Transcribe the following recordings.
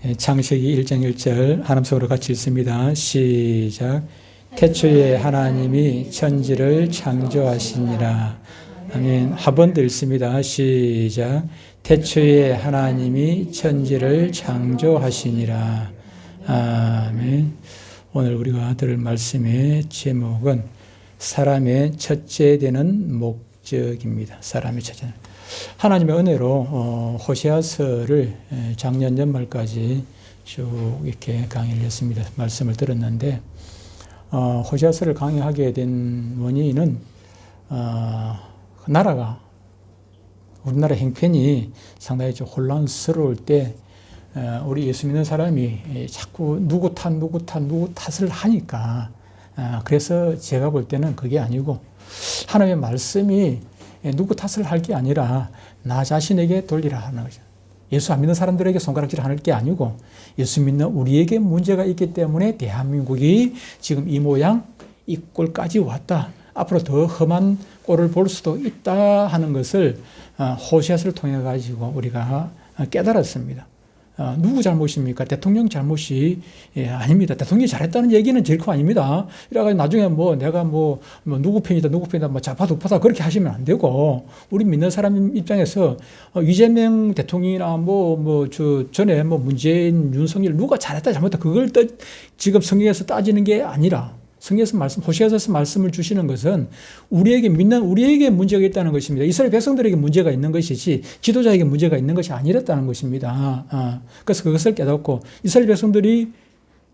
창세기 1장 1절 하나님 속으로 같이 읽습니다. 시작. 태초에 하나님이 천지를 창조하시니라. 아멘. 한 번 더 읽습니다. 시작. 태초에 하나님이 천지를 창조하시니라. 아멘. 오늘 우리가 들을 말씀의 제목은 사람의 첫째 되는 목적입니다. 사람의 첫째. 하나님의 은혜로 호세아서를 작년 연말까지 쭉 이렇게 강의를 했습니다. 말씀을 들었는데 호세아서를 강의하게 된 원인은 나라가 우리나라 형편이 상당히 좀 혼란스러울 때 우리 예수 믿는 사람이 자꾸 누구 탓을 하니까 그래서 제가 볼 때는 그게 아니고 하나님의 말씀이 누구 탓을 할 게 아니라 나 자신에게 돌리라 하는 거죠. 예수 안 믿는 사람들에게 손가락질 하는 게 아니고 예수 믿는 우리에게 문제가 있기 때문에 대한민국이 지금 이 모양 이 꼴까지 왔다. 앞으로 더 험한 꼴을 볼 수도 있다 하는 것을 호세아서를 통해 가지고 우리가 깨달았습니다. 누구 잘못입니까? 대통령 잘못이 아닙니다. 대통령이 잘했다는 얘기는 결코 아닙니다. 이래가지고 나중에 내가 누구 편이다 좌파도 우파다 그렇게 하시면 안 되고 우리 믿는 사람 입장에서 이재명 대통령이나 전에 문재인, 윤석열 누가 잘했다 잘못했다 그걸 지금 성경에서 따지는 게 아니라 성경에서 호세아서에서 말씀을 주시는 것은 우리에게 문제가 있다는 것입니다. 이스라엘 백성들에게 문제가 있는 것이지 지도자에게 문제가 있는 것이 아니랬다는 것입니다. 그래서 그것을 깨닫고 이스라엘 백성들이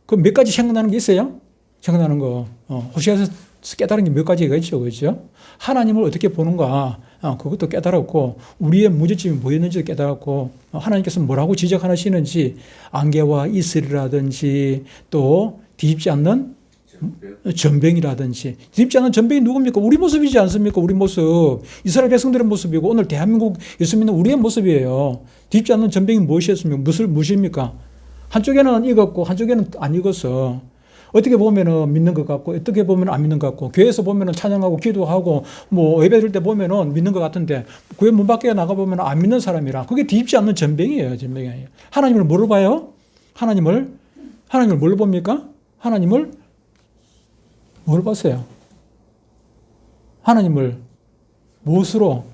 그 몇 가지 생각나는 게 있어요? 생각나는 거. 호세아서에서 깨달은 게 몇 가지가 있죠. 그렇죠? 하나님을 어떻게 보는가. 그것도 깨달았고 우리의 문제점이 뭐였는지도 깨달았고 하나님께서 뭐라고 지적하시는지 안개와 이슬이라든지 또 뒤집지 않는 전병이라든지 뒤집지 않는 전병이 누굽니까? 우리 모습이지 않습니까? 우리 모습. 이스라엘 백성들의 모습이고 오늘 대한민국 예수 믿는 우리의 모습이에요. 뒤집지 않는 전병이 무엇이었습니까? 무엇입니까? 한쪽에는 익었고 한쪽에는 안 익었어. 어떻게 보면은 믿는 것 같고 어떻게 보면 안 믿는 것 같고 교회에서 보면은 찬양하고 기도하고 예배 드릴 때 보면은 믿는 것 같은데 교회 문 밖에 나가 보면 안 믿는 사람이라 그게 뒤집지 않는 전병이에요. 전병이에요. 하나님을 뭐로 봐요? 하나님을 뭘로 봅니까? 하나님을 뭘 봤어요? 하나님을 무엇으로?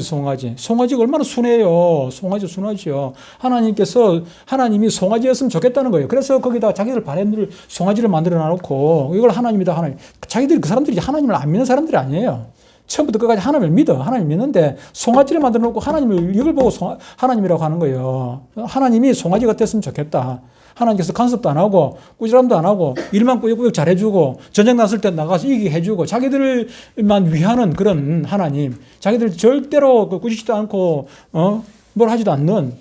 송아지. 송아지가 얼마나 순해요. 송아지 순하지요. 하나님이 송아지였으면 좋겠다는 거예요. 그래서 거기다 자기들 바램들 송아지를 만들어 놓고 이걸 하나님이다, 하나님. 그 사람들이 하나님을 안 믿는 사람들이 아니에요. 처음부터 끝까지 하나님을 믿어. 하나님 믿는데 송아지를 만들어 놓고 하나님을 이걸 보고 하나님이라고 하는 거예요. 하나님이 송아지 같았으면 좋겠다. 하나님께서 간섭도 안 하고 꾸지람도 안 하고 일만 꾸역꾸역 잘해주고 전쟁 났을 때 나가서 이기게 해주고 자기들만 위하는 그런 하나님, 자기들 절대로 꾸짖지도 않고 뭘 하지도 않는,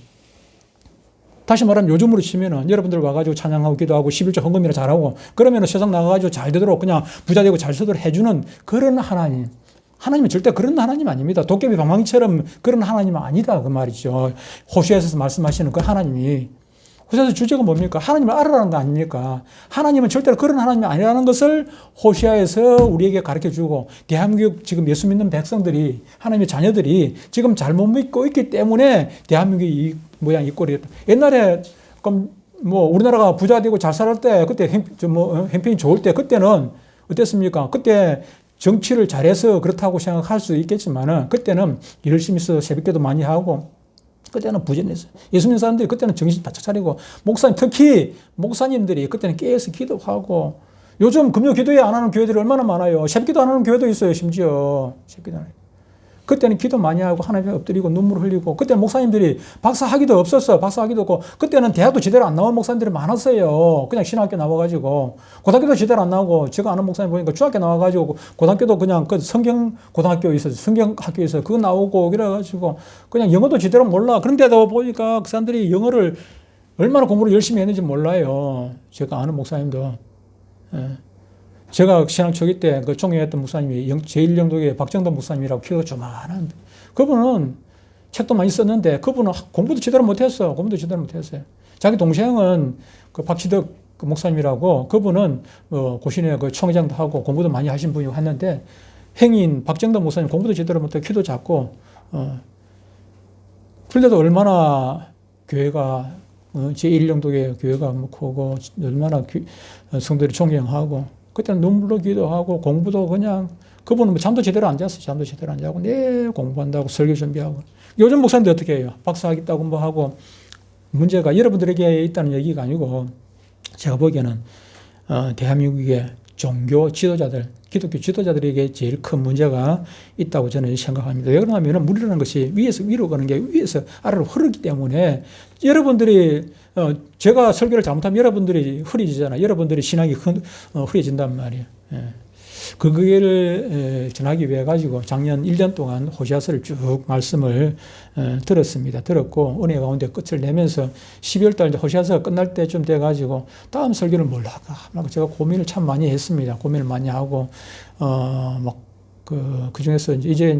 다시 말하면 요즘으로 치면은 여러분들 와가지고 찬양하고 기도하고 11조 헌금이나 잘하고 그러면은 세상 나가가지고 잘 되도록 그냥 부자 되고 잘 쓰도록 해주는 그런 하나님. 하나님은 절대 그런 하나님 아닙니다. 도깨비 방망이처럼 그런 하나님은 아니다 그 말이죠. 호세아서에서 말씀하시는 그 하나님이. 호세아서 주제가 뭡니까? 하나님을 알아라는 거 아닙니까? 하나님은 절대로 그런 하나님이 아니라는 것을 호세아에서 우리에게 가르쳐주고 대한민국 지금 예수 믿는 백성들이 하나님의 자녀들이 지금 잘못 믿고 있기 때문에 대한민국이 이 모양 이 꼴이었다. 옛날에 우리나라가 부자 되고 잘 살을 때 그때 형편이 좋을 때 그때는 어땠습니까? 그때 정치를 잘해서 그렇다고 생각할 수 있겠지만은 그때는 열심히 해서 새벽기도 많이 하고 그때는 부전했어요. 예수 믿는 사람들이 그때는 정신 바짝 차리고 특히 목사님들이 그때는 깨어서 기도하고 요즘 금요 기도회 안 하는 교회들이 얼마나 많아요. 새벽기도 안 하는 교회도 있어요. 심지어 새벽기도 안 해요. 그때는 기도 많이 하고 하나님께 엎드리고 눈물 흘리고 그때는 목사님들이 박사학위도 없었어. 박사학위도 없고 그때는 대학도 제대로 안 나온 목사님들이 많았어요. 그냥 신학교 나와가지고 고등학교도 제대로 안 나오고 제가 아는 목사님 보니까 중학교 나와가지고 고등학교도 그냥 그 성경 고등학교 있어서 성경학교에서 그거 나오고 그래가지고 그냥 영어도 제대로 몰라. 그런데도 보니까 그 사람들이 영어를 얼마나 공부를 열심히 했는지 몰라요. 제가 아는 목사님도. 제가 신앙 초기 때 그 총회했던 목사님이 제1영독의 박정돈 목사님이라고 키가 조만한 그분은 책도 많이 썼는데 그분은 공부도 제대로 못했어요. 자기 동생은 그 박지덕 그 목사님이라고 그분은 고신에 그 총회장도 하고 공부도 많이 하신 분이고 했는데 행인 박정돈 목사님 공부도 제대로 못하고 키도 작고 그런데도 얼마나 교회가 제1영도의 교회가 뭐 크고 얼마나 성도들이 존경하고 그때는 눈물로 기도하고 공부도 그냥 그분은 뭐 잠도 제대로 안 잤어요. 잠도 제대로 안 자고 공부한다고 설교 준비하고 요즘 목사님들 어떻게 해요? 박사하겠다고 뭐 하고 문제가 여러분들에게 있다는 얘기가 아니고 제가 보기에는 대한민국의 종교 지도자들, 기독교 지도자들에게 제일 큰 문제가 있다고 저는 생각합니다. 왜 그러냐면 물이라는 것이 위에서 위로 가는 게 위에서 아래로 흐르기 때문에 여러분들이 제가 설교를 잘못하면 여러분들이 흐려지잖아요. 여러분들이 신앙이 흐려진단 말이에요. 예. 그 기회를 전하기 위해 가지고 작년 1년 동안 호시아서를 쭉 말씀을 들었습니다. 들었고 은혜 가운데 끝을 내면서 12월 달 호시아서가 끝날 때쯤 돼 가지고 다음 설교를 뭘 할까 하고 제가 고민을 참 많이 했습니다. 고민을 많이 하고 막 그 중에서 이제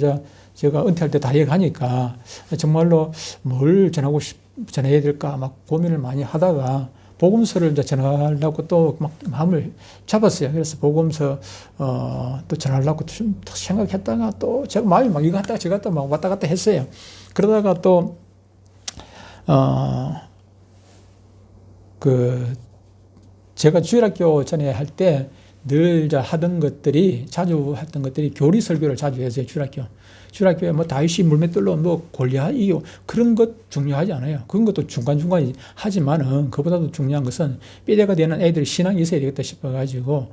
제가 은퇴할 때 다리에 가니까 정말로 뭘 전해야 될까 막 고민을 많이 하다가 복음서를 이제 전하려고 또 막 마음을 잡았어요. 그래서 복음서 또 전하려고 좀 생각했다가 또 제가 마음이 막 이거 갔다가 저거 갔다가 막 왔다 갔다 했어요. 그러다가 또 제가 주일학교 전에 할 때 늘 하던 것들이 자주 했던 것들이 교리 설교를 자주 했어요. 주일학교에 뭐 다윗이 물맷돌로 뭐 골리앗 이기고 그런 것 중요하지 않아요. 그런 것도 중간중간 하지만은 그보다도 중요한 것은 삐대가 되는 애들이 신앙이 있어야 되겠다 싶어가지고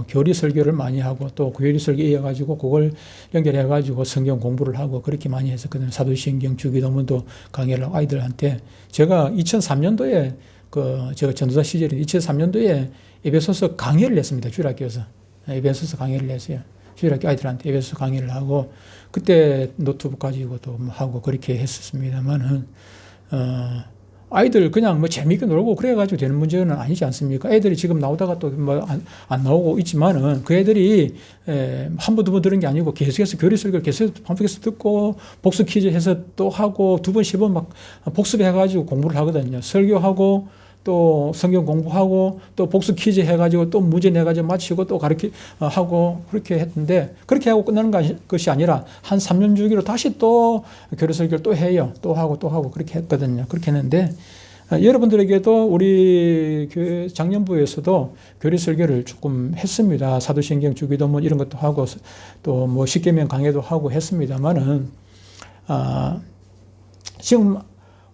교리 설교를 많이 하고 또 교리 설교 이어가지고 그걸 연결해가지고 성경 공부를 하고 그렇게 많이 했었거든요. 사도신경 주기도문도 강의를 하고 아이들한테 제가 2003년도에 제가 전도사 시절에 2003년도에 에베소서 강의를 했습니다. 주일학교에서 에베소서 강의를 했어요. 주일학교 아이들한테 에베소서 강의를 하고 그때 노트북 가지고 또 하고 그렇게 했었습니다만은 아이들 그냥 뭐 재미있게 놀고 그래가지고 되는 문제는 아니지 않습니까? 애들이 지금 나오다가 또 뭐 안 나오고 있지만은 그 애들이 한 번, 두 번 들은 게 아니고 계속해서 교리 설교를 계속 반복해서 듣고 복습 퀴즈 해서 또 하고 두 번, 세 번 막 복습해가지고 공부를 하거든요. 설교하고 또 성경 공부하고 또 복습 퀴즈 해가지고 또 문제 내가지고 맞히고 또 가르치 하고 그렇게 했는데 그렇게 하고 끝나는 것이 아니라 한 3년 주기로 다시 또 교리 설교를 또 해요. 또 하고 그렇게 했거든요. 그렇게 했는데 여러분들에게도 우리 교회 작년부에서도 교리 설교를 조금 했습니다. 사도신경 주기도문 이런 것도 하고 또 뭐 십계명 강해도 하고 했습니다만은 지금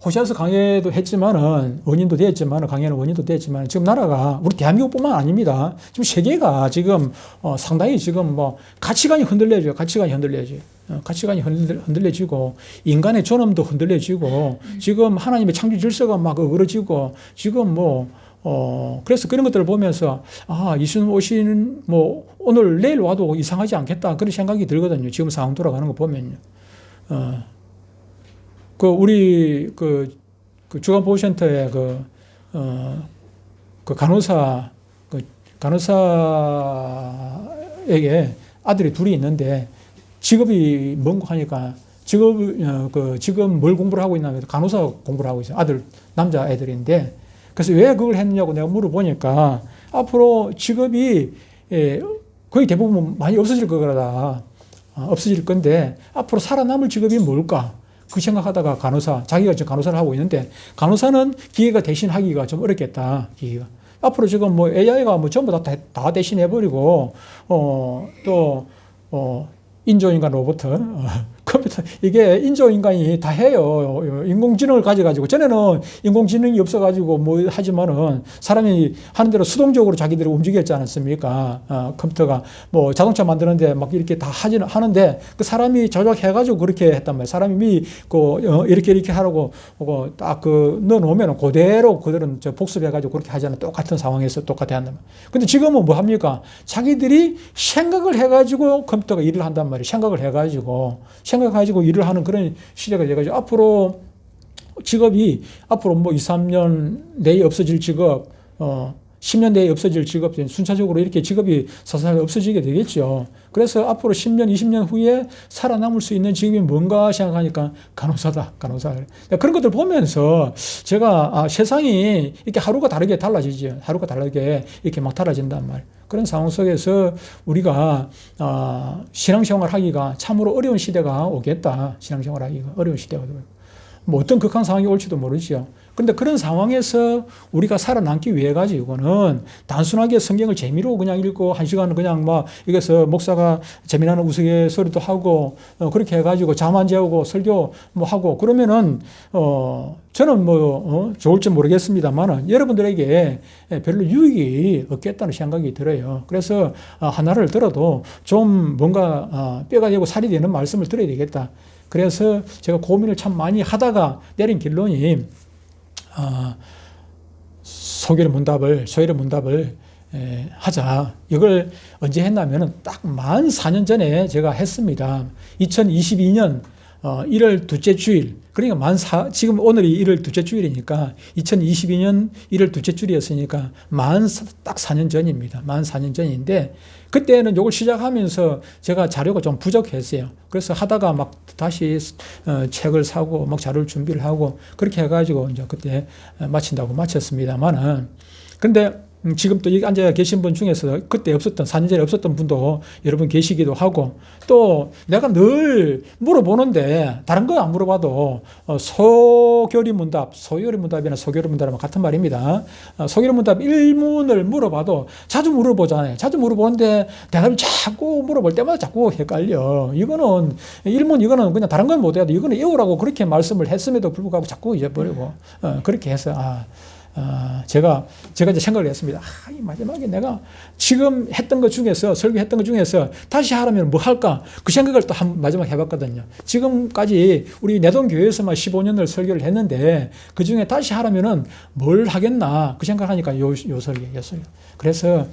호시아서 강해도 했지만은 원인도 됐지만은 강해는 원인도 됐지만 지금 나라가 우리 대한민국뿐만 아닙니다. 지금 세계가 지금 상당히 지금 뭐 가치관이 흔들려져요. 가치관이 흔들려지고 인간의 존엄도 흔들려지고 지금 하나님의 창조 질서가 막 어그러지고 지금 그래서 그런 것들을 보면서 예수님 오시는 오늘 내일 와도 이상하지 않겠다 그런 생각이 들거든요. 지금 상황 돌아가는 거 보면요. 우리 주간보호센터에 간호사에게 아들이 둘이 있는데 직업이 뭔고 하니까 지금 뭘 공부를 하고 있냐면 간호사 공부를 하고 있어요. 남자 애들인데 그래서 왜 그걸 했느냐고 내가 물어보니까 앞으로 직업이 거의 대부분 많이 없어질 거다. 없어질 건데 앞으로 살아남을 직업이 뭘까? 그 생각하다가 자기가 지금 간호사를 하고 있는데 간호사는 기계가 대신하기가 좀 어렵겠다. 기계가. 앞으로 지금 AI가 전부 다 대신해버리고 인조인간 로봇 컴퓨터 이게 인조인간이 다 해요. 인공지능을 가져가지고 전에는 인공지능이 없어가지고 하지만은 사람이 하는 대로 수동적으로 자기들이 움직였지 않았습니까? 컴퓨터가 자동차 만드는데 막 이렇게 다 하는데 그 사람이 조작해가지고 그렇게 했단 말이에요. 사람이 이렇게 하라고 딱 넣어놓으면 그대로 복습해가지고 그렇게 하잖아요. 똑같은 상황에서 똑같이 한단 말이에요. 근데 지금은 뭐 합니까? 자기들이 생각을 해가지고 컴퓨터가 일을 한단 말이에요. 생각을 해가지고 일을 하는 그런 시대가 돼가지고 앞으로 직업이 앞으로 2, 3년 내에 없어질 직업, 10년 내에 없어질 직업, 순차적으로 이렇게 직업이 사살 없어지게 되겠죠. 그래서 앞으로 10년, 20년 후에 살아남을 수 있는 직업이 뭔가 생각하니까 간호사. 그런 것들 보면서 제가 세상이 이렇게 하루가 다르게 달라지죠. 하루가 다르게 이렇게 막 달라진단 말이에요. 그런 상황 속에서 우리가 신앙생활 하기가 참으로 어려운 시대가 오겠다. 신앙생활 하기가 어려운 시대가 오겠다. 뭐 어떤 극한 상황이 올지도 모르죠. 그런데 그런 상황에서 우리가 살아남기 위해 가지고는 단순하게 성경을 재미로 그냥 읽고 한 시간은 그냥 막 여기서 목사가 재미나는 우스갯소리도 하고 그렇게 해가지고 잠 안 재우고 설교 뭐 하고 그러면은 저는 뭐 좋을지 모르겠습니다만은 여러분들에게 별로 유익이 없겠다는 생각이 들어요. 그래서 하나를 들어도 좀 뭔가 뼈가 되고 살이 되는 말씀을 들어야 되겠다. 그래서 제가 고민을 참 많이 하다가 내린 결론이 소결의 문답을 하자. 이걸 언제 했냐면은 딱 만 4년 전에 제가 했습니다. 2022년 1월 둘째 주일. 그러니까 지금 오늘이 1월 둘째 주일이니까 2022년 1월 둘째 주일이었으니까 딱 4년 전입니다. 만 4년 전인데 그때는 이걸 시작하면서 제가 자료가 좀 부족했어요. 그래서 하다가 막 다시 책을 사고 막 자료를 준비를 하고 그렇게 해가지고 이제 그때 마친다고 마쳤습니다만은 근데 지금 또 여기 앉아 계신 분 중에서 그때 없었던 4년 전에 없었던 분도 여러분 계시기도 하고 또 내가 늘 물어보는데 다른 거 안 물어봐도 소결의 문답이나 소결의 문답이랑 같은 말입니다. 소결의 문답 1문을 물어봐도 자주 물어보잖아요. 자주 물어보는데 대답을 자꾸 물어볼 때마다 자꾸 헷갈려. 이거는 1문 이거는 그냥 다른 건 못해도 이거는 외우라고 그렇게 말씀을 했음에도 불구하고 자꾸 잊어버리고 그렇게 해서 제가 이제 생각을 했습니다. 이 마지막에 내가 지금 했던 것 중에서, 설교했던 것 중에서 다시 하라면 뭐 할까? 그 생각을 또 마지막에 해봤거든요. 지금까지 우리 내동교회에서만 15년을 설교를 했는데 그 중에 다시 하라면은 뭘 하겠나? 그 생각을 하니까 요 설교였어요. 그래서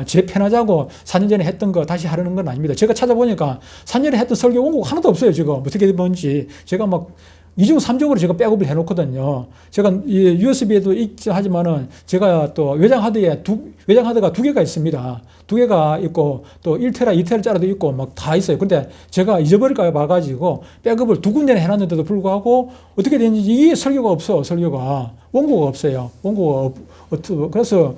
제 편하자고 4년 전에 했던 거 다시 하려는 건 아닙니다. 제가 찾아보니까 4년 전에 했던 설교 원고가 하나도 없어요, 지금. 어떻게 뭔지. 제가 막 2중, 3중으로 제가 백업을 해놓거든요. 제가 USB에도 있지 하지만은 제가 또 외장 하드가 2개가 있습니다. 2개가 있고 또 1테라, 2테라짜리도 있고 막 다 있어요. 근데 제가 잊어버릴까 봐가지고 백업을 2군데나 해놨는데도 불구하고 어떻게 됐는지 이게 설교가 없어, 설교가. 원고가 없어요. 그래서,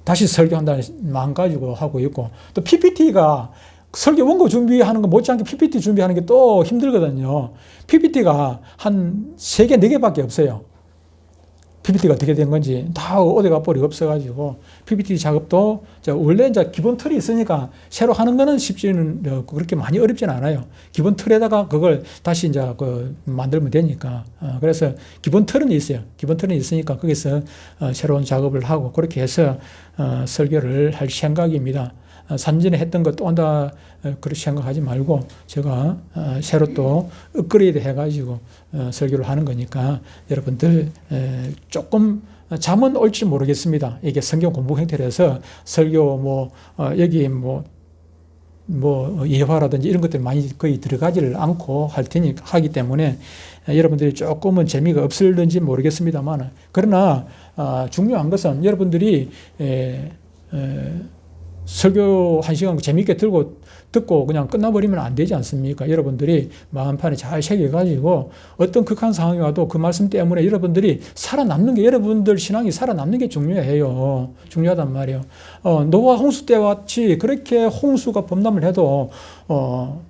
다시 설교한다는 마음 가지고 하고 있고 또 PPT가 설교 원고 준비하는 거 못지않게 PPT 준비하는 게 또 힘들거든요. PPT가 한 3개, 4개밖에 없어요. PPT가 어떻게 된 건지 다 어디가 뻘이 없어가지고 PPT 작업도 원래 이제 기본 틀이 있으니까 새로 하는 거는 쉽지는 그렇게 많이 어렵지는 않아요. 기본 틀에다가 그걸 다시 이제 만들면 되니까 그래서 기본 틀은 있어요. 기본 틀은 있으니까 거기서 새로운 작업을 하고 그렇게 해서 설교를 할 생각입니다. 4년 전에 했던 거 또 한다 그렇게 생각하지 말고 제가 새로 또 업그레이드 해가지고 설교를 하는 거니까 여러분들 조금 잠은 올지 모르겠습니다. 이게 성경 공부 형태라서 설교 여기 예화라든지 이런 것들 많이 거의 들어가지를 않고 하기 때문에 여러분들이 조금은 재미가 없을는지 모르겠습니다만 그러나 중요한 것은 여러분들이 설교 1시간 재미있게 듣고 그냥 끝나버리면 안 되지 않습니까? 여러분들이 마음판에 잘 새겨가지고 어떤 극한 상황이 와도 그 말씀 때문에 여러분들이 살아남는 게 여러분들 신앙이 살아남는 게 중요해요. 중요하단 말이에요. 노아 홍수 때와 같이 그렇게 홍수가 범람을 해도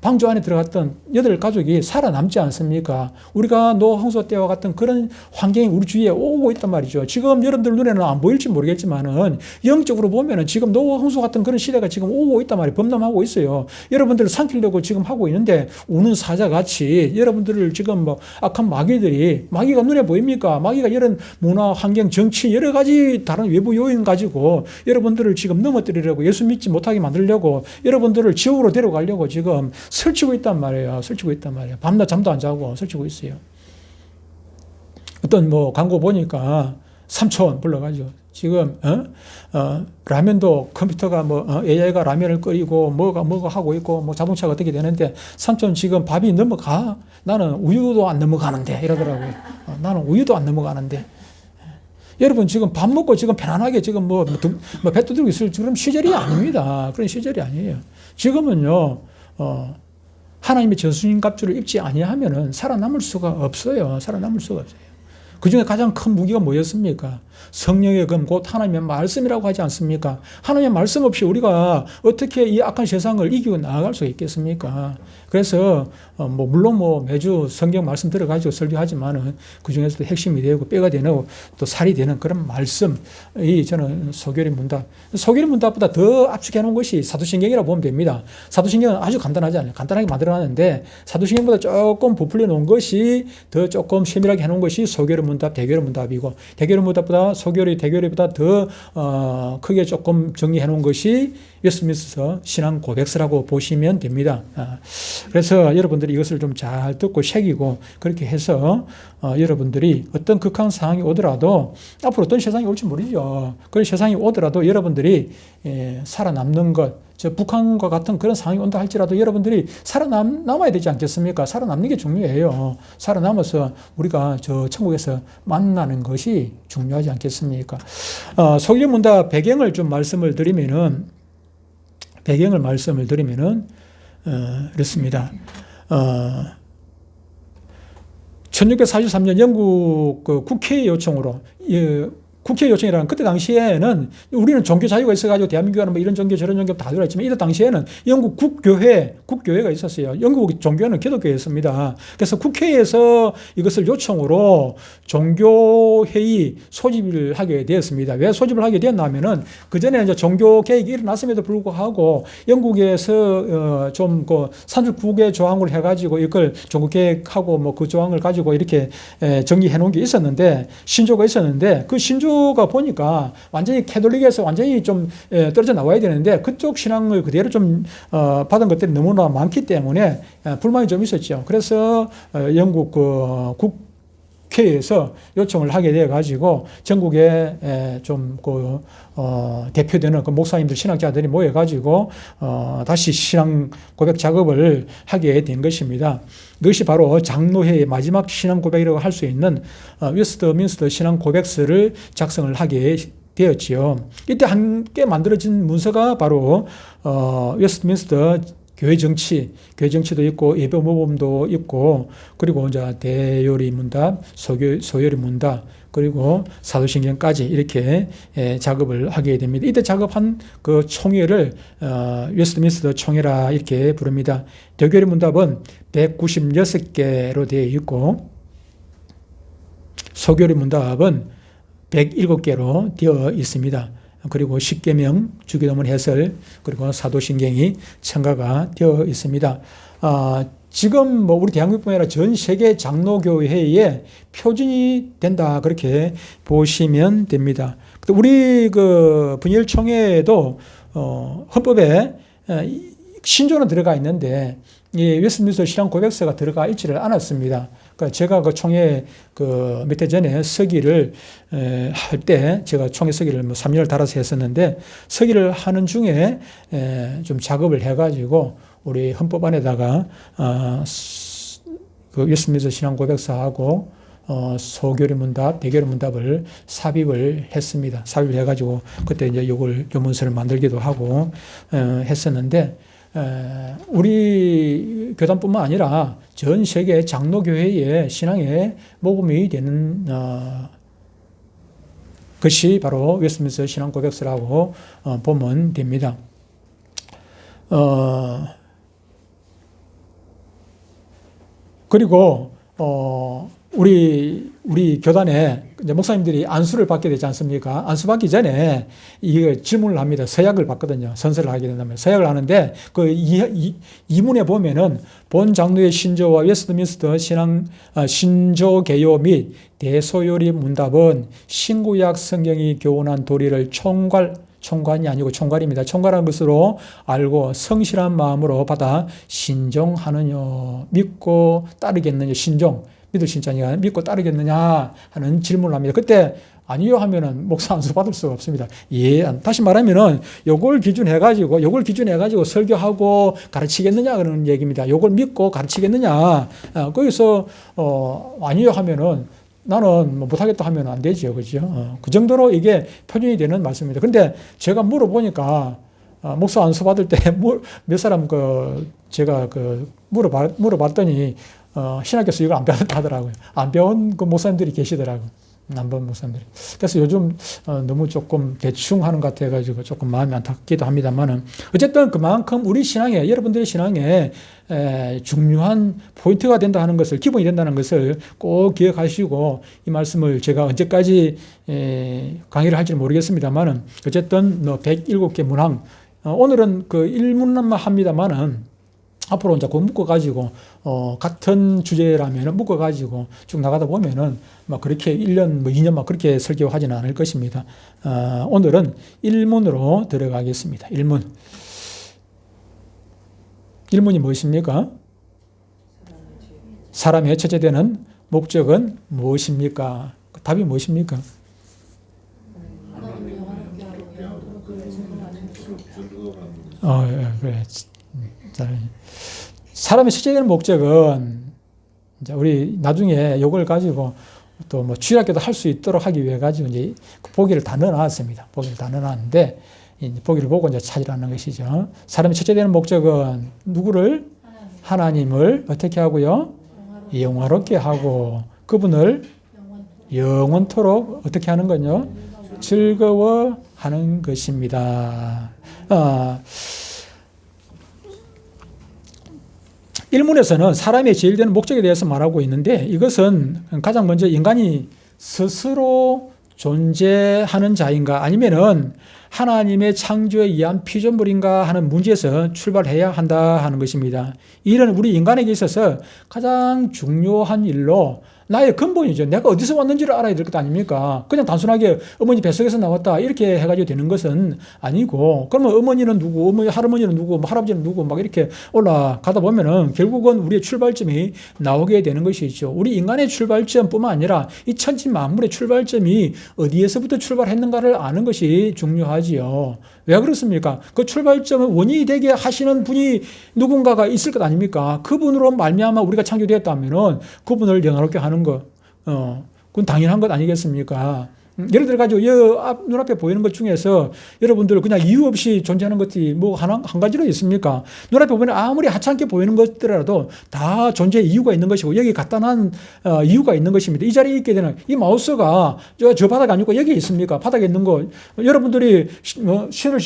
방주 안에 들어갔던 8가족이 살아남지 않습니까? 우리가 노아 홍수 때와 같은 그런 환경이 우리 주위에 오고 있단 말이죠. 지금 여러분들 눈에는 안 보일지 모르겠지만은 영적으로 보면은 지금 노아 홍수 같은 그런 시대가 지금 오고 있단 말이에요. 범람하고 있어요. 여러분들을 삼키려고 지금 하고 있는데 우는 사자같이 여러분들을 지금 악한 마귀가 눈에 보입니까? 마귀가 이런 문화, 환경, 정치 여러 가지 다른 외부 요인 가지고 여러분들을 지금 넘어뜨리려고 예수 믿지 못하게 만들려고 여러분들을 지옥으로 데려가려고 지금 설치고 있단 말이에요. 밤낮 잠도 안 자고 설치고 있어요. 어떤 광고 보니까 삼촌 불러가지고 지금 라면도 컴퓨터가 AI가 라면을 끓이고 뭐가 하고 있고 자동차가 어떻게 되는데 삼촌 지금 밥이 넘어가? 나는 우유도 안 넘어가는데 이러더라고요. 나는 우유도 안 넘어가는데. 여러분 지금 밥 먹고 지금 편안하게 지금 배 두들고 있을 그런 시절이 아닙니다. 그런 시절이 아니에요. 지금은요 하나님의 전순인 갑주를 입지 아니하면은 살아남을 수가 없어요. 그중에 가장 큰 무기가 뭐였습니까? 성령의 검, 곧 하나님의 말씀이라고 하지 않습니까? 하나님의 말씀 없이 우리가 어떻게 이 악한 세상을 이기고 나아갈 수 있겠습니까? 그래서 물론 매주 성경 말씀 들어가지고 설교하지만은 그 중에서도 핵심이 되고 뼈가 되고 또 살이 되는 그런 말씀이 저는 소결의 문답. 소결의 문답보다 더 압축해 놓은 것이 사도신경이라고 보면 됩니다. 사도신경은 아주 간단하지 않아요. 간단하게 만들어놨는데 사도신경보다 조금 부풀려 놓은 것이 더 조금 세밀하게 해놓은 것이 소결의 문답, 대결의 문답이고 대결의 문답보다 소결의 대결의보다 더 크게 조금 정리해 놓은 것이 웨스트민스터 신앙 고백서라고 보시면 됩니다. 그래서 여러분들이 이것을 좀 잘 듣고 새기고 그렇게 해서 여러분들이 어떤 극한 상황이 오더라도 앞으로 어떤 세상이 올지 모르죠. 그런 세상이 오더라도 여러분들이 살아남는 것, 북한과 같은 그런 상황이 온다 할지라도 여러분들이 살아남아야 되지 않겠습니까? 살아남는 게 중요해요. 살아남아서 우리가 저 천국에서 만나는 것이 중요하지 않겠습니까? 소결의 문답 배경을 좀 말씀을 드리면은 이렇습니다. 1643년 영국 국회의 요청으로 국회 요청이라는 그때 당시에는 우리는 종교 자유가 있어가지고 대한민국에는 이런 종교 저런 종교 다 들어있지만 이때 당시에는 영국 국교회가 있었어요. 영국 종교는 기독교였습니다. 그래서 국회에서 이것을 요청으로 종교회의 소집을 하게 되었습니다. 왜 소집을 하게 되었냐면은 그전에 이제 종교 개혁이 일어났음에도 불구하고 영국에서 좀 산술국의 조항을 해가지고 이걸 종교 개혁하고 그 조항을 가지고 이렇게 정리해 놓은 게 있었는데 신조가 있었는데 그 신조가 보니까 완전히 캐톨릭에서 완전히 좀 떨어져 나와야 되는데 그쪽 신앙을 그대로 좀 받은 것들이 너무나 많기 때문에 불만이 좀 있었죠. 그래서 영국 국회에서 요청을 하게 돼 가지고 전국에 좀 대표되는 목사님들 신학자들이 모여 가지고 다시 신앙 고백 작업을 하게 된 것입니다. 이것이 바로 장로회의 마지막 신앙 고백이라고 할 수 있는 웨스트민스터 신앙 고백서를 작성을 하게 되었지요. 이때 함께 만들어진 문서가 바로 웨스트민스터 교회 정치도 있고 예배 모범도 있고 그리고 이제 대요리 문답, 소요리 문답 그리고 사도신경까지 이렇게 작업을 하게 됩니다. 이때 작업한 그 총회를 웨스트민스터 총회라 이렇게 부릅니다. 대교리 문답은 196개로 되어 있고 소교리 문답은 107개로 되어 있습니다. 그리고 십계명, 주기도문 해설, 그리고 사도신경이 첨가가 되어 있습니다. 지금 우리 대한민국뿐 아니라 전 세계 장로교회의 표준이 된다 그렇게 보시면 됩니다. 우리 분열총회에도 헌법에 신조는 들어가 있는데 이 웨스트민스터 신앙 고백서가 들어가 있지를 않았습니다. 그러니까 제가 총회 몇 해 전에 서기를 할 때 제가 총회 서기를 3년을 달아서 했었는데 서기를 하는 중에 좀 작업을 해가지고 우리 헌법 안에다가 웨스트민스터 신앙 고백서하고 소교리 문답, 대교리 문답을 삽입을 했습니다. 삽입을 해가지고 그때 이제 요 문서를 만들기도 하고 했었는데. 우리 교단뿐만 아니라 전 세계 장로교회의 신앙의 모범이 되는 것이 바로 웨스트민스터 신앙 고백서라고 보면 됩니다. 그리고 우리 교단에 이제 목사님들이 안수를 받게 되지 않습니까? 안수 받기 전에 이 질문을 합니다. 서약을 받거든요. 선서를 하게 된다면 서약을 하는데 이문에 보면은 본 장로의 신조와 웨스트민스터 신조 개요 및 대소요리 문답은 신구약 성경이 교훈한 도리를 총괄이 아니고 총괄입니다. 총괄한 것으로 알고 성실한 마음으로 받아 신종하느냐 믿고 따르겠느냐 믿을 신자니까 믿고 따르겠느냐 하는 질문을 합니다. 그때 아니요 하면은 목사 안수 받을 수가 없습니다. 다시 말하면은 요걸 기준해가지고 설교하고 가르치겠느냐 그러는 얘기입니다. 요걸 믿고 가르치겠느냐. 거기서 아니요 하면은 나는 못하겠다 하면 안 되죠. 그죠? 그 정도로 이게 표준이 되는 말씀입니다. 근데 제가 물어보니까 목사 안수 받을 때 몇 사람 제가 물어봤더니 신학교에서 이걸 안 배웠다 하더라고요. 안 배운 그 목사님들이 계시더라고요. 안 배운 목사님들이. 그래서 요즘 너무 조금 대충 하는 것 같아가지고 조금 마음이 안타깝기도 합니다만은 어쨌든 그만큼 우리 신앙에, 여러분들의 신앙에 중요한 포인트가 된다 하는 것을, 기본이 된다는 것을 꼭 기억하시고, 이 말씀을 제가 언제까지 강의를 할지는 모르겠습니다만은 어쨌든 107개 문항, 오늘은 그 1문만 합니다만은 앞으로 이제 그거 묶어가지고, 같은 주제라면 묶어가지고 쭉 나가다 보면은 막 그렇게 1년, 2년 막 그렇게 설교하지는 않을 것입니다. 오늘은 1문으로 들어가겠습니다. 1문. 1문이 무엇입니까? 사람의 첫째 되는 목적은 무엇입니까? 답이 무엇입니까? 그래. 사람의 실제적인 목적은 이제 우리 나중에 이걸 가지고 또 뭐 주일학교도 할 수 있도록 하기 위해 가지고 이제 보기를 다 넣어놨습니다. 보기를 다 넣어놨는데 보기를 보고 이제 찾으라는 것이죠. 사람의 첫째 되는 목적은 누구를? 하나님을 어떻게 하고요? 영화롭게 하고 그분을 영원토록 어떻게 하는 건요? 즐거워하는 것입니다. 1문에서는 사람의 제일 되는 목적에 대해서 말하고 있는데 이것은 가장 먼저 인간이 스스로 존재하는 자인가 아니면은 하나님의 창조에 의한 피조물인가 하는 문제에서 출발해야 한다 하는 것입니다. 이는 우리 인간에게 있어서 가장 중요한 일로 나의 근본이죠. 내가 어디서 왔는지를 알아야 될 것 아닙니까? 그냥 단순하게 어머니 뱃속에서 나왔다 이렇게 해가지고 되는 것은 아니고, 그러면 어머니는 누구, 어머니, 할아버지는 누구, 뭐 할아버지는 누구 막 이렇게 올라가다 보면은 결국은 우리의 출발점이 나오게 되는 것이죠. 우리 인간의 출발점뿐만 아니라 이 천지 만물의 출발점이 어디에서부터 출발했는가를 아는 것이 중요하지요. 왜 그렇습니까? 그 출발점을 원인이 되게 하시는 분이 누군가가 있을 것 아닙니까? 그분으로 말미암아 우리가 창조되었다면은 그분을 영화롭게 하는 것, 그건 당연한 것 아니겠습니까? 예를 들어가지고 눈앞에 보이는 것 중에서 여러분들 그냥 이유 없이 존재하는 것이 뭐 한 가지로 있습니까? 눈앞에 보면 아무리 하찮게 보이는 것들이라도 다 존재의 이유가 있는 것이고 여기 간단한 이유가 있는 것입니다. 이 자리에 있게 되는 이 마우스가 저 바닥 아니고 여기 있습니까? 바닥에 있는 거 여러분들이 신을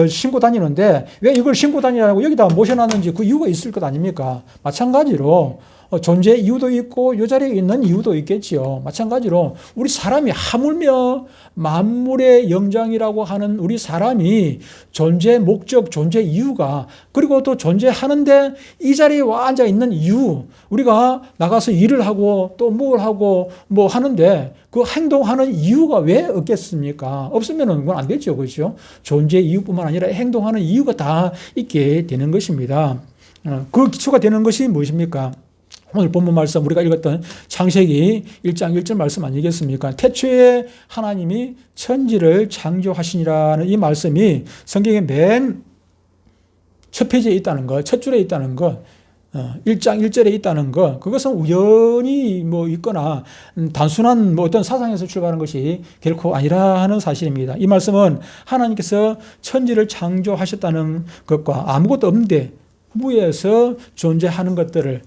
신고 다니는데 왜 이걸 신고 다니냐고 여기다 모셔놨는지 그 이유가 있을 것 아닙니까? 마찬가지로 존재 이유도 있고 이 자리에 있는 이유도 있겠지요. 마찬가지로 우리 사람이 하물며 만물의 영장이라고 하는 우리 사람이 존재 목적, 존재 이유가 그리고 또 존재하는데 이 자리에 와 앉아 있는 이유, 우리가 나가서 일을 하고 또 뭘 하고 뭐 하는데 그 행동하는 이유가 왜 없겠습니까? 없으면 그건 안 되죠. 그렇죠? 존재 이유뿐만 아니라 행동하는 이유가 다 있게 되는 것입니다. 그 기초가 되는 것이 무엇입니까? 오늘 본문 말씀 우리가 읽었던 창세기 1장 1절 말씀 아니겠습니까? 태초에 하나님이 천지를 창조하시니라는 이 말씀이 성경의 맨 첫 페이지에 있다는 것, 첫 줄에 있다는 것, 1장 1절에 있다는 것, 그것은 우연히 뭐 있거나 단순한 뭐 어떤 사상에서 출발하는 것이 결코 아니라 하는 사실입니다. 이 말씀은 하나님께서 천지를 창조하셨다는 것과 아무것도 없는데 후에서 존재하는 것들을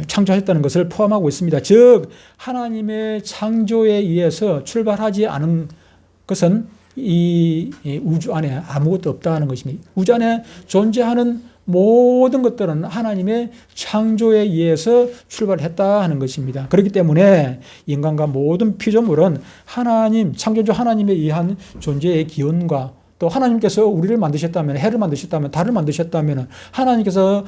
창조하셨다는 것을 포함하고 있습니다. 즉 하나님의 창조에 의해서 출발하지 않은 것은 이 우주 안에 아무것도 없다는 것입니다. 우주 안에 존재하는 모든 것들은 하나님의 창조에 의해서 출발했다 하는 것입니다. 그렇기 때문에 인간과 모든 피조물은 하나님, 창조주 하나님에 의한 존재의 기원과 또 하나님께서 우리를 만드셨다면, 해를 만드셨다면, 달을 만드셨다면, 하나님께서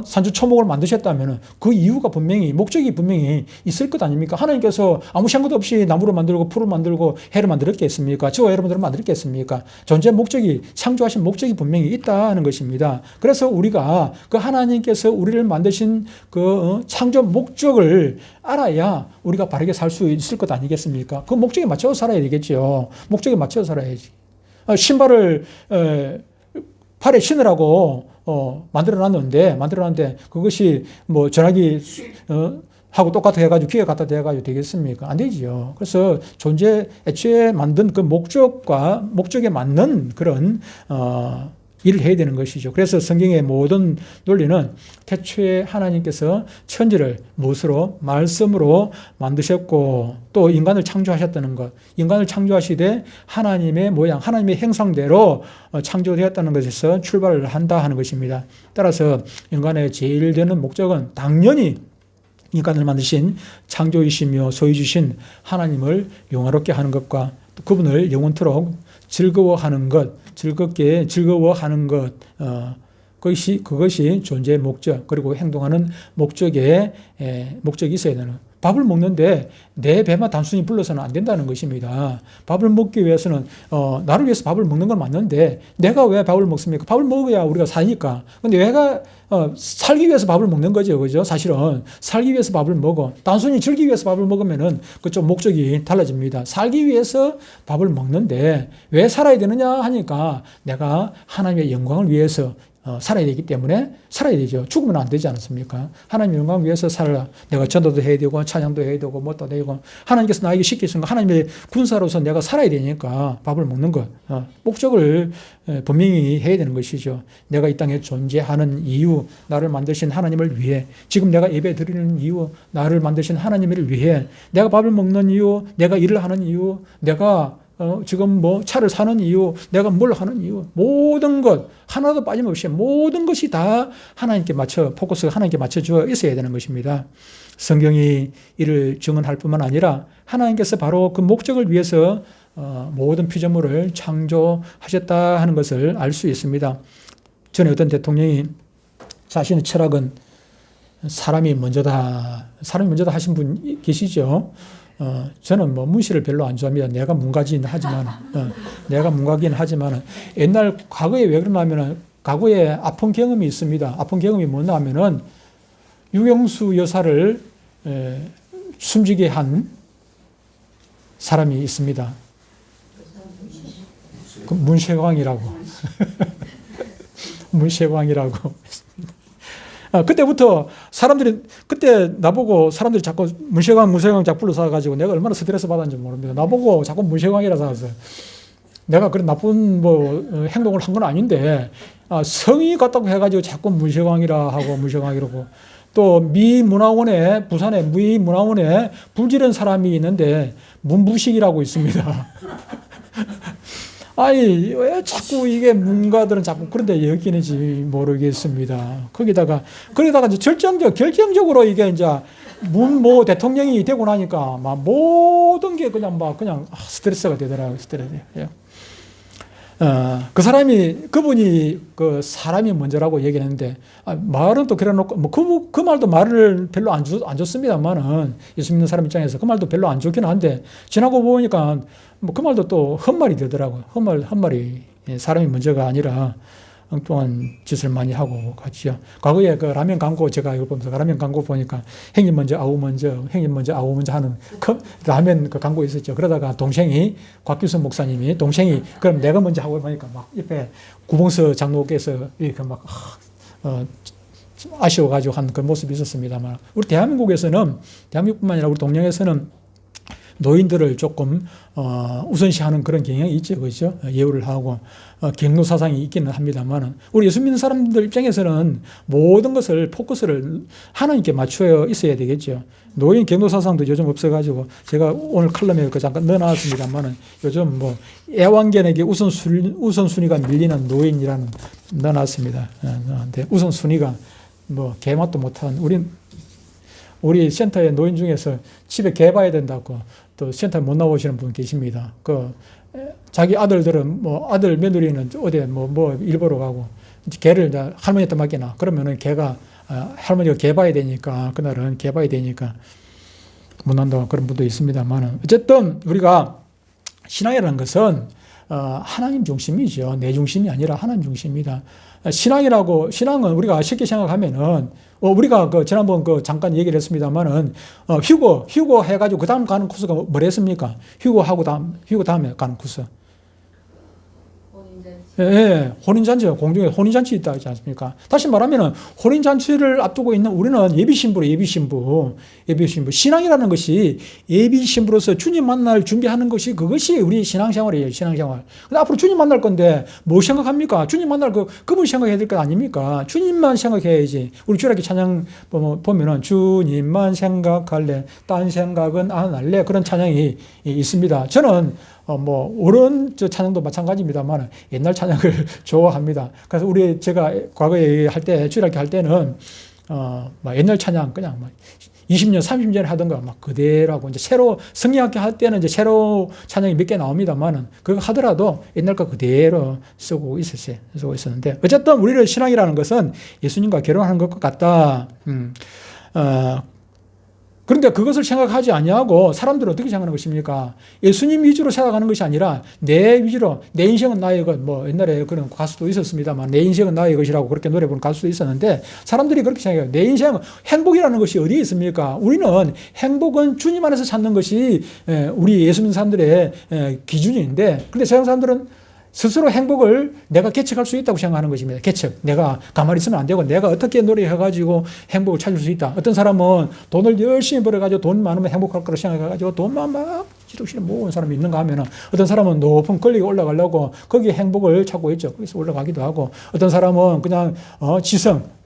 산주초목을 만드셨다면 그 이유가 분명히, 목적이 분명히 있을 것 아닙니까? 하나님께서 아무 생각도 없이 나무를 만들고 풀을 만들고 해를 만들었겠습니까? 저와 여러분들을 만들었겠습니까? 존재 목적이, 창조하신 목적이 분명히 있다는 것입니다. 그래서 우리가 그 하나님께서 우리를 만드신 그 창조 목적을 알아야 우리가 바르게 살 수 있을 것 아니겠습니까? 그 목적에 맞춰서 살아야 되겠죠. 목적에 맞춰서 살아야지. 신발을 팔에 신으라고 만들어놨는데 그것이 뭐 전화기 하고 똑같아 해가지고 귀에 갖다 대가지고 되겠습니까? 안 되지요. 그래서 존재 애초에 만든 그 목적에 맞는 그런 일을 해야 되는 것이죠. 그래서 성경의 모든 논리는 태초에 하나님께서 천지를 무엇으로? 말씀으로 만드셨고 또 인간을 창조하셨다는 것. 인간을 창조하시되 하나님의 모양, 하나님의 형상대로 창조되었다는 것에서 출발을 한다 하는 것입니다. 따라서 인간의 제일 되는 목적은 당연히 인간을 만드신 창조이시며 소유 주신 하나님을 영화롭게 하는 것과 또 그분을 영원토록 즐거워하는 것, 즐겁게 즐거워하는 것, 그것이 존재의 목적, 그리고 행동하는 목적이 있어야 되는. 밥을 먹는데 내 배만 단순히 불러서는 안 된다는 것입니다. 밥을 먹기 위해서는 나를 위해서 밥을 먹는 건 맞는데 내가 왜 밥을 먹습니까? 밥을 먹어야 우리가 사니까. 근데 내가 살기 위해서 밥을 먹는 거죠, 그죠? 사실은 살기 위해서 밥을 먹어. 단순히 즐기기 위해서 밥을 먹으면은 그쪽 목적이 달라집니다. 살기 위해서 밥을 먹는데 왜 살아야 되느냐 하니까 내가 하나님의 영광을 위해서 살아야 되기 때문에 살아야 되죠. 죽으면 안 되지 않습니까? 하나님의 영광을 위해서 살아라. 내가 전도도 해야 되고 찬양도 해야 되고 뭣도 되고 하나님께서 나에게 시키신 거 하나님의 군사로서 내가 살아야 되니까 밥을 먹는 것. 목적을 분명히 해야 되는 것이죠. 내가 이 땅에 존재하는 이유, 나를 만드신 하나님을 위해, 지금 내가 예배 드리는 이유, 나를 만드신 하나님을 위해, 내가 밥을 먹는 이유, 내가 일을 하는 이유, 내가 지금 뭐 차를 사는 이유, 내가 뭘 하는 이유, 모든 것 하나도 빠짐없이 모든 것이 다 하나님께 포커스가 하나님께 맞춰져 있어야 되는 것입니다. 성경이 이를 증언할 뿐만 아니라 하나님께서 바로 그 목적을 위해서 모든 피조물을 창조하셨다 하는 것을 알 수 있습니다. 전에 어떤 대통령이 자신의 철학은 사람이 먼저다 하신 분 계시죠? 저는 뭐 문시를 별로 안 좋아합니다. 내가 문가긴 하지만 옛날 과거에 왜 그러냐면은 과거에 아픈 경험이 있습니다. 아픈 경험이 뭐냐면은 유경수 여사를 숨지게 한 사람이 있습니다. 그 문셰광이라고. 문셰광이라고. 그때부터 그때 나보고 사람들이 자꾸 문셰광 자꾸 불러서 내가 얼마나 스트레스 받았는지 모릅니다. 나보고 자꾸 문셰광이라 사서 내가 그런 나쁜 행동을 한 건 아닌데, 성이 같다고 해가지고 자꾸 문셰광이라 하고 문셰광이라고. 또 부산의 미 문화원에 불지른 사람이 있는데 문부식이라고 있습니다. 아니, 왜 자꾸 이게 문가들은 자꾸 그런데 여기는지 모르겠습니다. 거기다가 이제 결정적으로 이게 이제 대통령이 되고 나니까 막 모든 게 그냥 스트레스가 되더라고요. 그분이 그 사람이 먼저라고 얘기했는데, 말은 또 그래놓고, 그 말도 말을 별로 안 좋습니다만은, 예수 믿는 사람 입장에서 그 말도 별로 안 좋긴 한데, 지나고 보니까 그 말도 또 헛말이 되더라고요. 헛말이 사람이 먼저가 아니라 엉뚱한 짓을 많이 하고 같이요. 과거에 그 라면 광고 제가 이거 보면서 라면 광고 보니까 형님 먼저 아우 먼저 하는 라면 그 광고 있었죠. 그러다가 곽규선 목사님이 그럼 내가 먼저 하고 보니까 막 옆에 구봉서 장로께서 이렇게 막 아쉬워가지고 한 그 모습이 있었습니다만, 우리 대한민국뿐만 아니라 우리 동양에서는 노인들을 조금 우선시하는 그런 경향이 있죠, 그렇죠? 예우를 하고 경로 사상이 있기는 합니다만, 우리 예수 믿는 사람들 입장에서는 모든 것을 포커스를 하나님께 맞춰 있어야 되겠죠. 노인 경로 사상도 요즘 없어가지고 제가 오늘 칼럼에 잠깐 넣어놨습니다만, 요즘 애완견에게 우선순위가 밀리는 노인이라는 넣어놨습니다. 근데 우선순위가 개맛도 못한 우리 센터의 노인 중에서 집에 개 봐야 된다고 또 센터에 못 나오시는 분 계십니다. 자기 아들들은 아들 며느리는 어디 일보러 가고 개를 이제 할머니한테 맡기나 그러면은 개가 할머니가 개 봐야 되니까 그날은 개 봐야 되니까 못 난다고 그런 분도 있습니다만, 어쨌든 우리가 신앙이라는 것은 하나님 중심이죠. 내 중심이 아니라 하나님 중심이다. 신앙은 우리가 쉽게 생각하면은, 우리가 지난번 잠깐 얘기를 했습니다만은, 휴고 해가지고 그 다음 가는 코스가 뭐랬습니까? 휴고 다음에 가는 코스. 예, 혼인잔치, 공중에 혼인잔치 있다 하지 않습니까? 다시 말하면 혼인잔치를 앞두고 있는 우리는 예비신부로 예비신부. 신앙이라는 것이 예비신부로서 주님 만날 준비하는 것이 그것이 우리 신앙생활이에요, 신앙생활. 근데 앞으로 주님 만날 건데 뭐 생각합니까? 주님 만날 그분 생각해야 될 것 아닙니까? 주님만 생각해야지. 우리 주일학교 찬양 보면은 주님만 생각할래, 딴 생각은 안 할래. 그런 찬양이 있습니다. 저는 어른 찬양도 마찬가지입니다만 옛날 찬양을 좋아합니다. 그래서 제가 과거에 할 때, 주일학교 할 때는, 옛날 찬양 그냥 20년, 30년 하던 거 막 그대로 하고, 이제 새로, 성경학교 할 때는 이제 새로 찬양이 몇 개 나옵니다만, 그거 하더라도 옛날 거 그대로 쓰고 있었는데, 어쨌든 우리의 신앙이라는 것은 예수님과 결혼하는 것과 같다. 그런데 그것을 생각하지 아니하고 사람들은 어떻게 생각하는 것입니까? 예수님 위주로 생각하는 것이 아니라 내 위주로, 내 인생은 나의 것, 옛날에 그런 가수도 있었습니다만 내 인생은 나의 것이라고 그렇게 노래 부르는 가수도 있었는데 사람들이 그렇게 생각해요. 내 인생은 행복이라는 것이 어디에 있습니까? 우리는 행복은 주님 안에서 찾는 것이 우리 예수 믿는 사람들의 기준인데, 그런데 세상 사람들은 스스로 행복을 내가 개척할 수 있다고 생각하는 것입니다. 개척. 내가 가만히 있으면 안 되고 내가 어떻게 노력해가지고 행복을 찾을 수 있다. 어떤 사람은 돈을 열심히 벌어가지고 돈 많으면 행복할 거라고 생각해가지고 돈만 막 지독실에 모은 사람이 있는가 하면은 어떤 사람은 높은 권리에 올라가려고 거기에 행복을 찾고 있죠. 거기서 올라가기도 하고 어떤 사람은 그냥 지성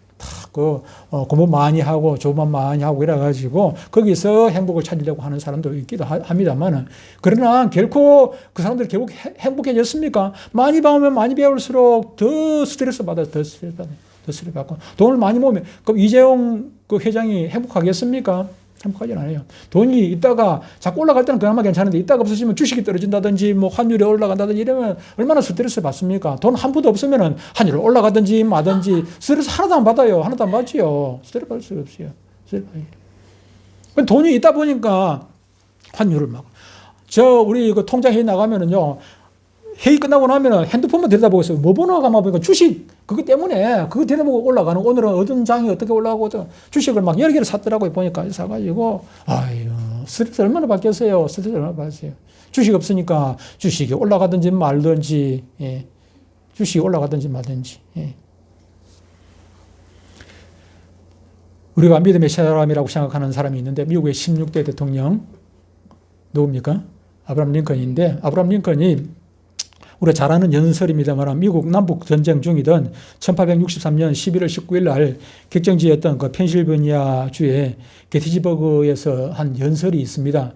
공부 많이 하고 조만 많이 하고 이래가지고 거기서 행복을 찾으려고 하는 사람도 있기도 합니다만은, 그러나 결코 그 사람들이 결국 행복해졌습니까? 많이 배우면 많이 배울수록 더 스트레스 받아요. 더 스트레스 받고 돈을 많이 모으면 그럼 이재용 그 회장이 행복하겠습니까? 행복하진 않아요. 돈이 있다가 자꾸 올라갈 때는 그나마 괜찮은데 있다가 없어지면 주식이 떨어진다든지 환율이 올라간다든지 이러면 얼마나 스트레스 받습니까? 돈 한 푼도 없으면 환율이 올라가든지 마든지 스트레스 하나도 안 받아요. 하나도 안 받지요. 스트레스 받을 수가 없어요. 돈이 있다 보니까 환율을 우리 그 통장회의 나가면은요, 회의 끝나고 나면 핸드폰만 들여다보고 있어요. 뭐 보나 가만 보니까 주식, 그것 때문에 그거 들여다보고 올라가는, 오늘은 어떤 장이 어떻게 올라가고 주식을 막 여러 개를 샀더라고요. 보니까 사가지고 아유, 스트레스 얼마나 받겠어요. 스트레스 얼마나 받았어요. 주식 없으니까 주식이 올라가든지 말든지, 주식이 올라가든지 말든지. 우리가 믿음의 사람이라고 생각하는 사람이 있는데 미국의 16대 대통령 누굽니까? 아브라함 링컨인데, 아브라함 링컨이 우리가 잘 아는 연설입니다만 미국 남북 전쟁 중이던 1863년 11월 19일 날 격정지였던 그 펜실베니아 주의 게티즈버그에서 한 연설이 있습니다.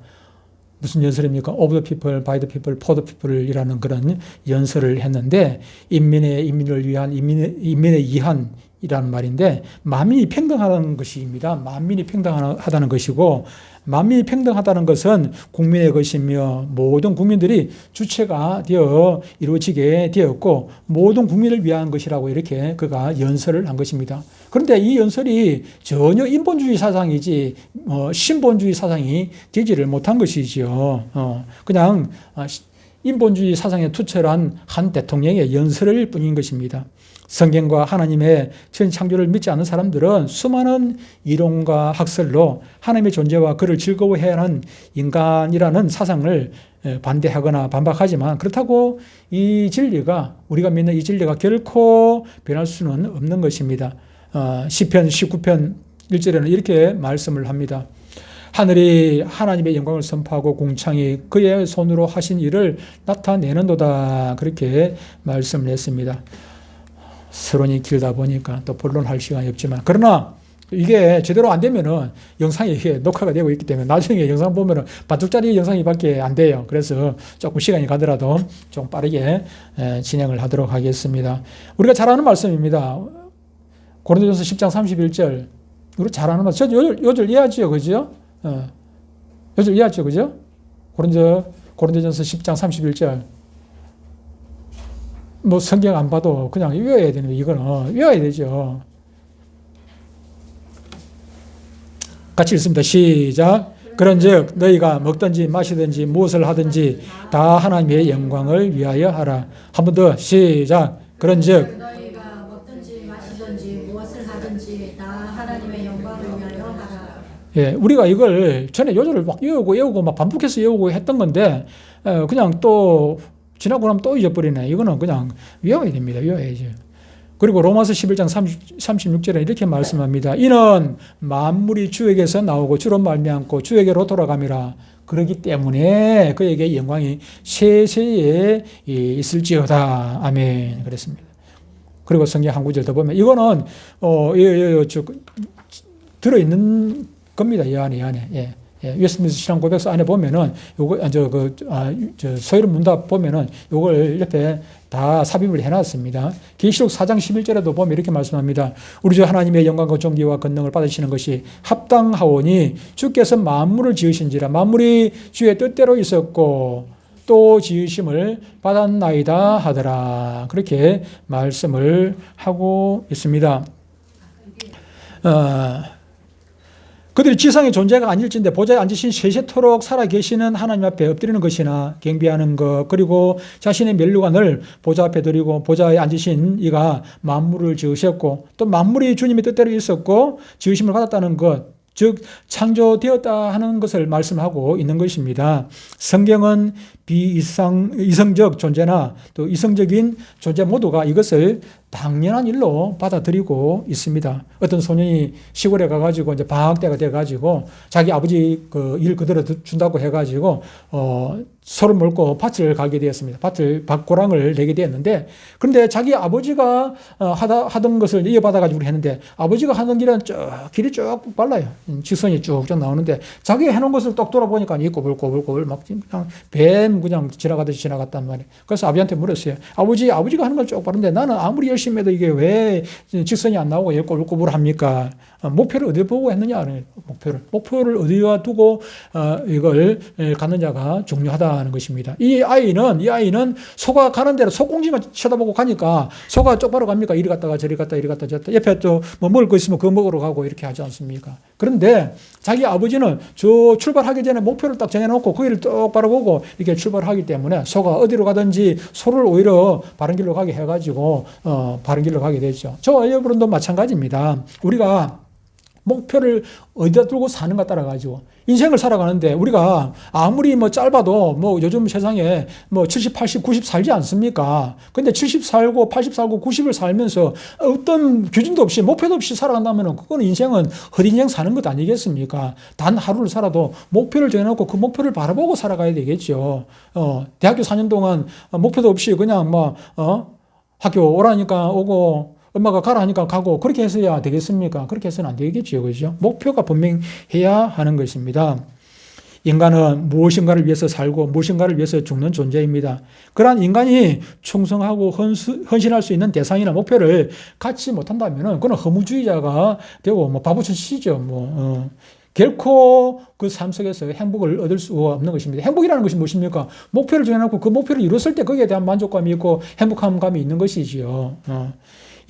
무슨 연설입니까? Of the people, by the people, for the people이라는 그런 연설을 했는데, 인민을 위한, 인민의 이한이라는 말인데, 만민이 평등하다는 것입니다. 만민이 평등하다는 것이고, 만민이 평등하다는 것은 국민의 것이며 모든 국민들이 주체가 되어 이루어지게 되었고 모든 국민을 위한 것이라고 이렇게 그가 연설을 한 것입니다. 그런데 이 연설이 전혀 인본주의 사상이지 신본주의 사상이 되지를 못한 것이지요. 그냥 인본주의 사상에 투철한 한 대통령의 연설일 뿐인 것입니다. 성경과 하나님의 창조를 믿지 않는 사람들은 수많은 이론과 학설로 하나님의 존재와 그를 즐거워해야 하는 인간이라는 사상을 반대하거나 반박하지만, 그렇다고 이 진리가, 우리가 믿는 이 진리가 결코 변할 수는 없는 것입니다. 시편 19편 1절에는 이렇게 말씀을 합니다. 하늘이 하나님의 영광을 선포하고 궁창이 그의 손으로 하신 일을 나타내는도다. 그렇게 말씀을 했습니다. 서론이 길다 보니까 또 본론할 시간이 없지만, 그러나 이게 제대로 안 되면은 영상이 이게 녹화가 되고 있기 때문에 나중에 영상 보면은 반쪽짜리 영상이 밖에 안 돼요. 그래서 조금 시간이 가더라도 좀 빠르게 진행을 하도록 하겠습니다. 우리가 잘 아는 말씀입니다. 고린도전서 10장 31절. 우리 잘 아는 말씀. 요절 이해하죠, 그죠? 요절 이해하죠, 그죠? 고린도전서 10장 31절. 성경 안 봐도 그냥 외워야 되는 거, 이거는 외워야 되죠. 같이 읽습니다. 시작. 그런즉 너희가 먹든지 마시든지 무엇을 하든지 다 하나님의 영광을 위하여 하라. 한 번 더 시작. 그런즉 너희가 먹든지 마시든지 무엇을 하든지 다 하나님의 영광을 위하여 하라. 예, 우리가 이걸 전에 요절을 막 외우고 막 반복해서 외우고 했던 건데 그냥 또 지나고 나면 또 잊어버리네. 이거는 그냥 외워야 됩니다. 외워야죠. 그리고 로마서 11장 36절에 이렇게 말씀합니다. 이는 만물이 주에게서 나오고 주로 말미암고 주에게로 돌아감이라. 그렇기 때문에 그에게 영광이 세세에 있을지어다. 아멘. 그랬습니다. 그리고 성경 한 구절 더 보면 이거는 들어있는 겁니다. 이 안에. 예. 웨스트민스터 신앙 고백서 안에 보면은 요거 소위론 문답 보면은 요걸 옆에 다 삽입을 해놨습니다. 계시록 4장 11절에도 보면 이렇게 말씀합니다. 우리 주 하나님의 영광과 존귀와 권능을 받으시는 것이 합당하오니 주께서 만물을 지으신지라 만물이 주의 뜻대로 있었고 또 지으심을 받았나이다 하더라. 그렇게 말씀을 하고 있습니다. 그들이 지상의 존재가 아닐진데 보좌에 앉으신 세세토록 살아계시는 하나님 앞에 엎드리는 것이나 경배하는 것 그리고 자신의 면류관을 보좌 앞에 드리고 보좌에 앉으신 이가 만물을 지으셨고 또 만물이 주님의 뜻대로 있었고 지으심을 받았다는 것 즉 창조되었다 하는 것을 말씀하고 있는 것입니다. 성경은 비이성적 존재나 또 이성적인 존재 모두가 이것을 당연한 일로 받아들이고 있습니다. 어떤 소년이 시골에 가가지고 이제 방학 때가 돼가지고 자기 아버지 그 일 그대로 준다고 해가지고 소를 몰고 밭을 가게 되었습니다. 밭고랑을 내게 되었는데 그런데 자기 아버지가 하던 것을 이어받아가지고 했는데 아버지가 하는 길은 길이 쭉 빨라요. 직선이 쭉쭉 나오는데 자기가 해놓은 것을 똑 돌아보니까 이 꼬불꼬불꼬불 막 그냥 뱀 그냥 지나가듯이 지나갔단 말이에요. 그래서 아버지한테 물었어요. 아버지가 하는 건 쭉 빠른데 나는 아무리 열심히 해도 이게 왜 직선이 안 나오고 얘 꼬불꼬불 합니까? 목표를 어디 보고 했느냐? 목표를 어디와 두고 이걸 갖는 자가 중요하다는 것입니다. 이 아이는 소가 가는 대로 소공지만 쳐다보고 가니까 소가 똑바로 갑니까? 이리 갔다가 저리 갔다 이리 갔다 저리 갔다 옆에 또 뭐 먹을 거 있으면 그거 먹으러 가고 이렇게 하지 않습니까? 그런데 자기 아버지는 저 출발하기 전에 목표를 딱 정해놓고 그 길을 똑바로 보고 이렇게 출발하기 때문에 소가 어디로 가든지 소를 오히려 바른 길로 가게 해가지고 바른 길로 가게 되죠. 저와 여러분도 마찬가지입니다. 우리가 목표를 어디다 두고 사는가 따라 가지고 인생을 살아가는데 우리가 아무리 뭐 짧아도 뭐 요즘 세상에 뭐 70, 80, 90 살지 않습니까? 근데 70 살고 80 살고 90을 살면서 어떤 기준도 없이 목표도 없이 살아간다면 그건 인생은 헛인생 사는 것 아니겠습니까? 단 하루를 살아도 목표를 정해놓고 그 목표를 바라보고 살아가야 되겠죠. 대학교 4년 동안 목표도 없이 그냥 학교 오라니까 오고 엄마가 가라 하니까 가고 그렇게 해서야 되겠습니까? 그렇게 해서는 안 되겠죠. 그죠? 목표가 분명해야 하는 것입니다. 인간은 무엇인가를 위해서 살고 무엇인가를 위해서 죽는 존재입니다. 그러한 인간이 충성하고 헌신할 수 있는 대상이나 목표를 갖지 못한다면 그건 허무주의자가 되고 바보처럼 결코 그 삶 속에서 행복을 얻을 수 없는 것입니다. 행복이라는 것이 무엇입니까? 목표를 정해놓고 그 목표를 이뤘을 때 거기에 대한 만족감이 있고 행복함이 있는 것이지요.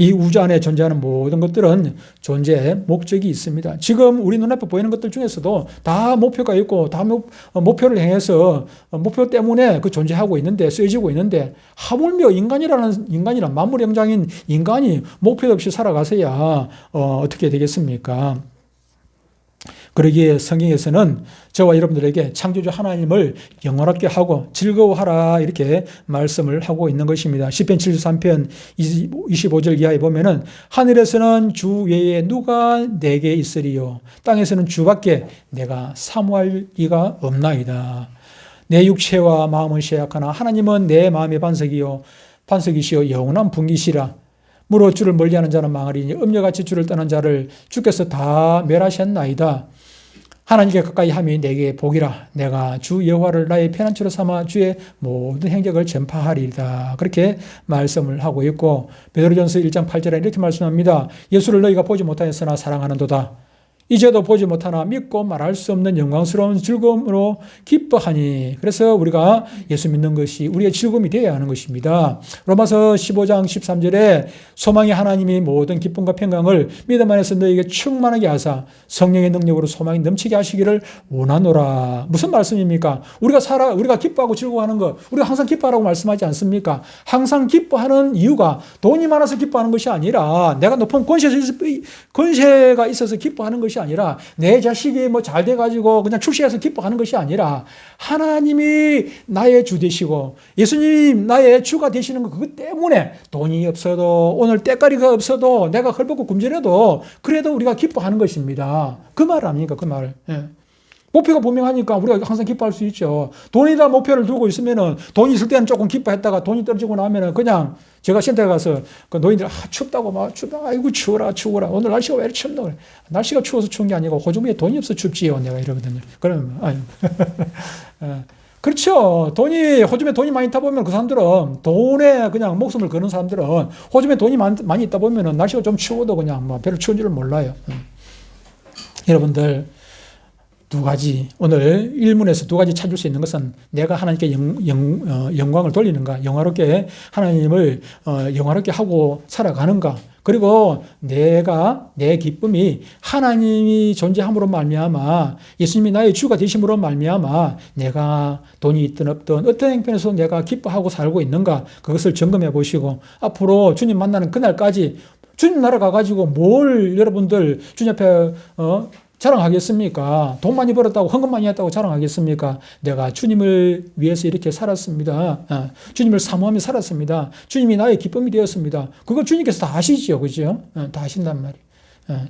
이 우주 안에 존재하는 모든 것들은 존재의 목적이 있습니다. 지금 우리 눈앞에 보이는 것들 중에서도 다 목표가 있고 다 목표를 향해서 목표 때문에 그 존재하고 있는데 쓰여지고 있는데 하물며 인간이란 만물의 영장인 인간이 목표 없이 살아가서야 어떻게 되겠습니까? 그러기에 성경에서는 저와 여러분들에게 창조주 하나님을 영원하게 하고 즐거워하라 이렇게 말씀을 하고 있는 것입니다. 시편 73편 25절 이하에 보면은 하늘에서는 주 외에 누가 내게 있으리요 땅에서는 주밖에 내가 사모할 이가 없나이다. 내 육체와 마음은 쇠약하나 하나님은 내 마음의 반석이시요 영원한 분기시라. 무릇 주를 멀리하는 자는 망하리니 음녀같이 주를 떠난 자를 주께서 다 멸하셨나이다. 하나님께 가까이 함이 내게 복이라. 내가 주 여호와를 나의 피난처로 삼아 주의 모든 행적을 전파하리이다. 그렇게 말씀을 하고 있고 베드로전서 1장 8절에 이렇게 말씀합니다. 예수를 너희가 보지 못하였으나 사랑하는도다. 이제도 보지 못하나 믿고 말할 수 없는 영광스러운 즐거움으로 기뻐하니. 그래서 우리가 예수 믿는 것이 우리의 즐거움이 되어야 하는 것입니다. 로마서 15장 13절에 소망의 하나님이 모든 기쁨과 평강을 믿음 안에서 너희에게 충만하게 하사 성령의 능력으로 소망이 넘치게 하시기를 원하노라. 무슨 말씀입니까? 우리가 기뻐하고 즐거워하는 것, 우리가 항상 기뻐하라고 말씀하지 않습니까? 항상 기뻐하는 이유가 돈이 많아서 기뻐하는 것이 아니라 내가 높은 권세가 있어서 기뻐하는 것이 것이 아니라 내 자식이 뭐 잘 돼가지고 그냥 출세해서 기뻐하는 것이 아니라 하나님이 나의 주 되시고 예수님 나의 주가 되시는 거 그것 때문에 돈이 없어도 오늘 때거리가 없어도 내가 헐벗고 굶주려도 그래도 우리가 기뻐하는 것입니다. 그 말 아닙니까? 그 말. 예. 목표가 분명하니까 우리가 항상 기뻐할 수 있죠. 돈에다 목표를 두고 있으면은 돈이 있을 때는 조금 기뻐했다가 돈이 떨어지고 나면은 그냥 제가 센터에 가서 그 노인들 춥다고 막 춥다 아이고 추워라 오늘 날씨가 왜 이렇게 춥나 그래. 날씨가 추워서 추운 게 아니고 호주머니에 돈이 없어 춥지요 내가 이러거든요. 그러면 아유. 그렇죠. 호주머니에 돈이 많이 있다 보면 그 사람들은 돈에 그냥 목숨을 거는 사람들은 호주머니에 돈이 많이 있다 보면은 날씨가 좀 추워도 그냥 뭐 별로 추운 줄을 몰라요. 여러분들 두 가지, 오늘 일문에서 두 가지 찾을 수 있는 것은 내가 하나님께 영광을 돌리는가, 영화롭게 하나님을 영화롭게 하고 살아가는가, 그리고 내 기쁨이 하나님이 존재함으로 말미암아 예수님이 나의 주가 되심으로 말미암아 내가 돈이 있든 없든 어떤 형편에서 내가 기뻐하고 살고 있는가, 그것을 점검해 보시고 앞으로 주님 만나는 그날까지 주님 나라 가가지고 뭘 여러분들 주님 앞에 자랑하겠습니까? 돈 많이 벌었다고 헌금 많이 했다고 자랑하겠습니까? 내가 주님을 위해서 이렇게 살았습니다. 주님을 사모하며 살았습니다. 주님이 나의 기쁨이 되었습니다. 그거 주님께서 다 아시죠, 그죠? 다 아신단 말이에요.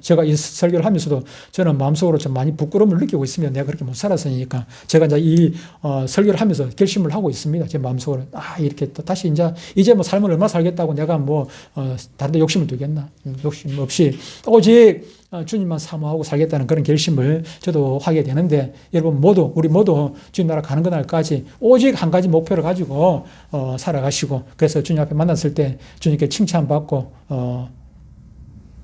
제가 이 설교를 하면서도 저는 마음속으로 좀 많이 부끄러움을 느끼고 있으면 내가 그렇게 못 살았으니까 제가 이제 이 설교를 하면서 결심을 하고 있습니다. 제 마음속으로 이렇게 또 다시 이제 뭐 삶을 얼마나 살겠다고 내가 뭐 다른 데 욕심을 두겠나, 욕심 없이 오직 주님만 사모하고 살겠다는 그런 결심을 저도 하게 되는데 여러분 우리 모두 주님 나라 가는 그날까지 오직 한 가지 목표를 가지고 살아가시고 그래서 주님 앞에 만났을 때 주님께 칭찬받고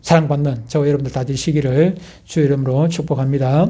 사랑받는 저와 여러분들 다 되시기를 주의 이름으로 축복합니다.